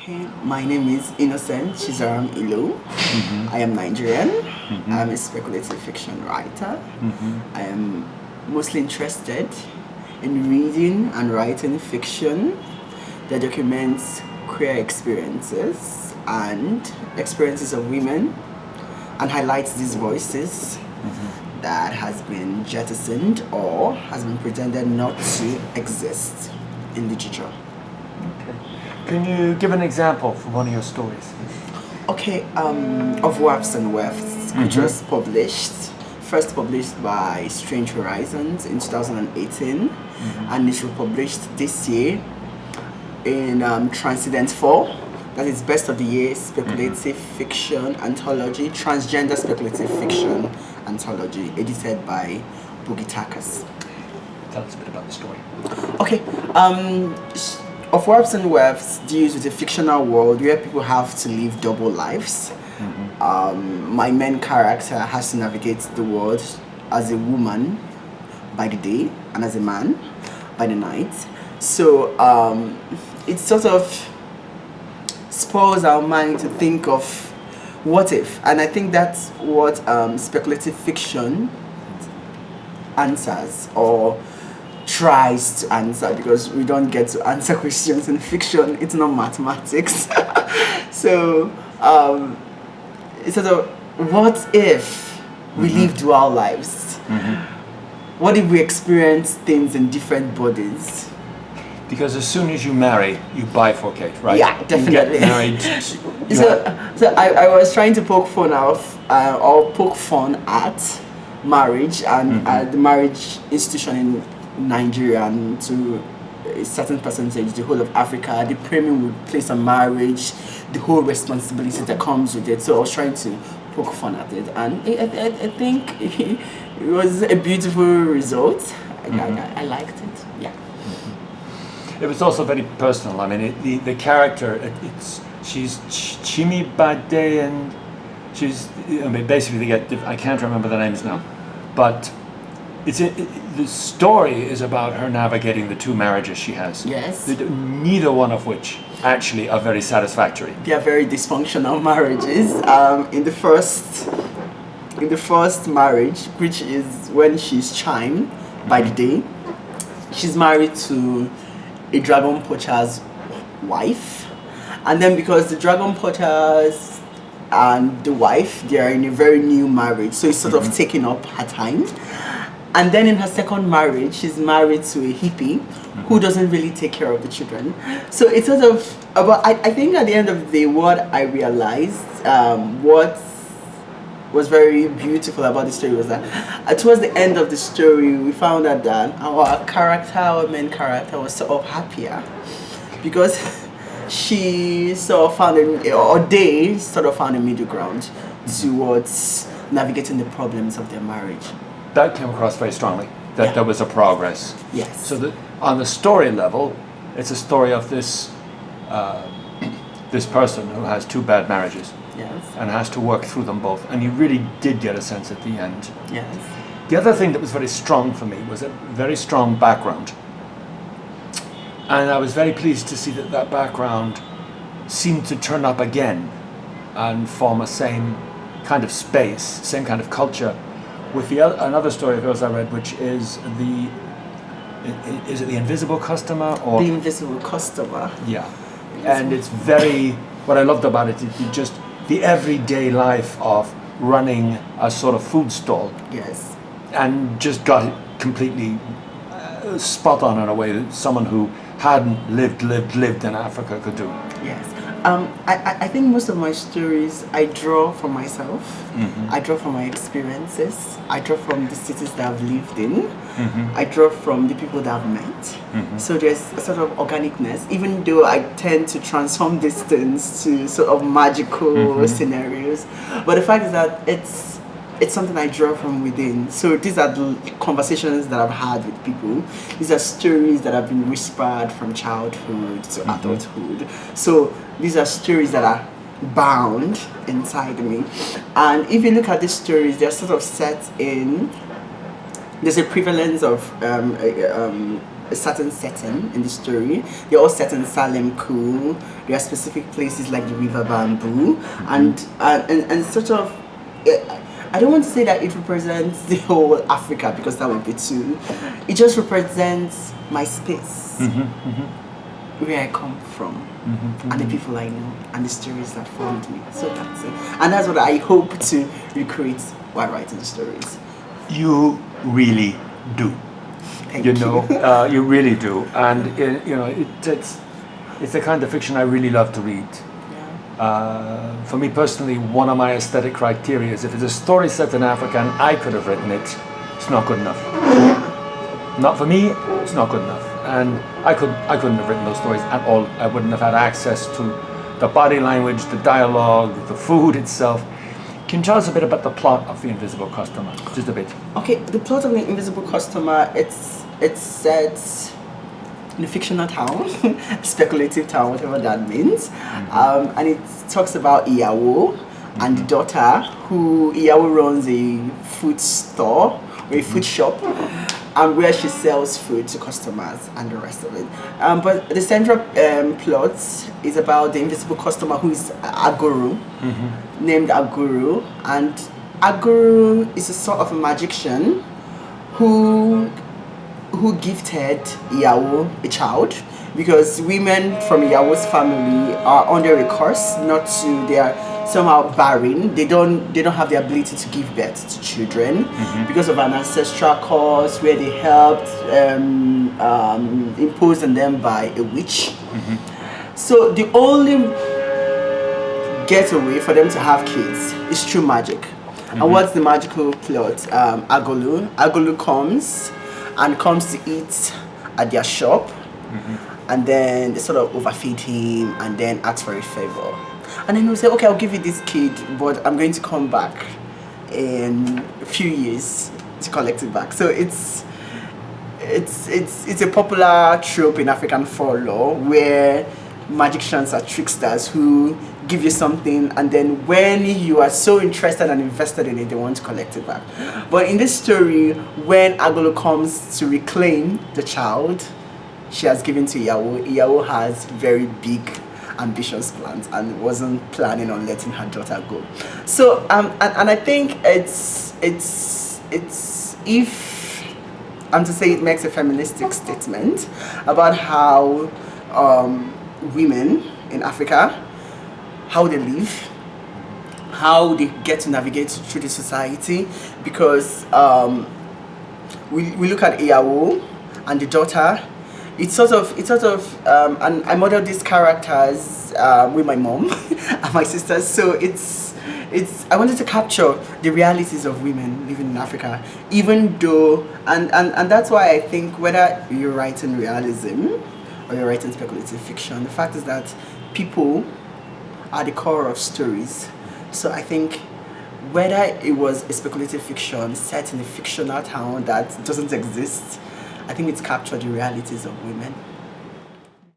Okay, my name is Innocent Chizaram Ilo. I am Nigerian. I'm a speculative fiction writer. I am mostly interested in reading and writing fiction that documents queer experiences and experiences of women and highlights these voices that has been jettisoned or has been pretended not to exist in literature. Okay. Can you give an example from one of your stories? Okay, of Wafts and Wefts, which was first published by Strange Horizons in 2018, and it was published this year in Transcendent 4. That is Best of the Year Speculative Fiction Anthology, Transgender Speculative Fiction Anthology, edited by Boogie Takas. Tell us a bit about the story. Okay, Of Webs and Webs deals with a fictional world where people have to live double lives. My main character has to navigate the world as a woman by the day and as a man by the night. So it sort of spurs our mind to think of what if, and I think that's what speculative fiction answers or tries to answer, because we don't get to answer questions in fiction. It's not mathematics. So it's sort of, what if we live dual lives? What if we experience things in different bodies? Because as soon as you marry, you bifurcate, right? Yeah, definitely. You get married. So I was trying to poke fun at marriage and the marriage institution in Nigeria, and to a certain percentage, the whole of Africa, the premium we place on marriage, the whole responsibility that comes with it. So I was trying to poke fun at it, and I think it was a beautiful result. I liked it. Yeah. It was also very personal. I mean, the character, she's Chimi Bade, and she's, I mean, basically they get, I can't remember the names now, but the story is about her navigating the two marriages she has. Yes. Neither one of which actually are very satisfactory. They are very dysfunctional marriages. In the first marriage, which is when she's Chime by the day, she's married to a dragon poacher's wife, and then because the dragon poachers and the wife, they are in a very new marriage, so it's sort of taking up her time. And then in her second marriage, she's married to a hippie who doesn't really take care of the children. So it's sort of about, I think at the end of the day, what I realized, what was very beautiful about the story was that towards the end of the story, we found out that our main character was sort of happier, because she sort of found they sort of found a middle ground towards navigating the problems of their marriage. That came across very strongly, that there was a progress. Yes. So that on the story level, it's a story of this this person who has two bad marriages. Yes. And has to work through them both. And you really did get a sense at the end. Yes. The other thing that was very strong for me was a very strong background. And I was very pleased to see that background seemed to turn up again and form a same kind of space, same kind of culture, with another story of yours I read, which is is it The Invisible Customer? Or The Invisible Customer. Yeah. And it's very, what I loved about it, just the everyday life of running a sort of food stall. Yes. And just got it completely spot on in a way that someone who hadn't lived in Africa could do. Yes. I think most of my stories I draw from myself. I draw from my experiences. I draw from the cities that I've lived in. I draw from the people that I've met. So there's a sort of organicness, even though I tend to transform these things to sort of magical scenarios. But the fact is that it's something I draw from within. So these are the conversations that I've had with people. These are stories that have been whispered from childhood to adulthood. So these are stories that are bound inside me. And if you look at these stories, they're sort of set in, there's a prevalence of a certain setting in the story. They're all set in Salem Cool. There are specific places like the River Bamboo, and sort of. I don't want to say that it represents the whole Africa because that would be too. It just represents my space, where I come from, and the people I know, and the stories that formed me. So that's it, and that's what I hope to recreate while writing the stories. You really do. Thank you. You really do, and it's the kind of fiction I really love to read. For me personally, one of my aesthetic criteria is if it's a story set in Africa and I could have written it, it's not good enough. Not for me, it's not good enough. And I couldn't have written those stories at all. I wouldn't have had access to the body language, the dialogue, the food itself. Can you tell us a bit about the plot of The Invisible Customer? Just a bit. Okay, the plot of The Invisible Customer, it's set in a fictional town, speculative town, whatever that means. And it talks about Iyawo and the daughter, who Iyawo runs a food store or a food shop, and where she sells food to customers and the rest of it. But the central plot is about the invisible customer, who is Aguru, named Aguru. And Aguru is a sort of a magician who gifted Iyawo a child, because women from Iyawo's family are under a curse not to, they are somehow barren. They don't have the ability to give birth to children because of an ancestral curse where they helped imposed on them by a witch. So the only getaway for them to have kids is through magic. And what's the magical plot? Agolu comes to eat at their shop, and then they sort of overfeed him and then ask for a favor. And then he'll say, okay, I'll give you this kid, but I'm going to come back in a few years to collect it back. So it's a popular trope in African folklore where magicians are tricksters who give you something, and then when you are so interested and invested in it, they want to collect it back. But in this story, when Agolo comes to reclaim the child she has given to Iyawo, Iyawo has very big ambitious plans and wasn't planning on letting her daughter go. So and I think it's if I'm to say, it makes a feministic statement about how women in Africa, how they live, how they get to navigate through the society, because we look at Iyawo and the daughter. It's sort of and I modeled these characters with my mom and my sisters. So it's I wanted to capture the realities of women living in Africa, even though and that's why I think whether you're writing realism or you're writing speculative fiction, the fact is that people are the core of stories. So I think whether it was a speculative fiction set in a fictional town that doesn't exist, I think it's captured the realities of women.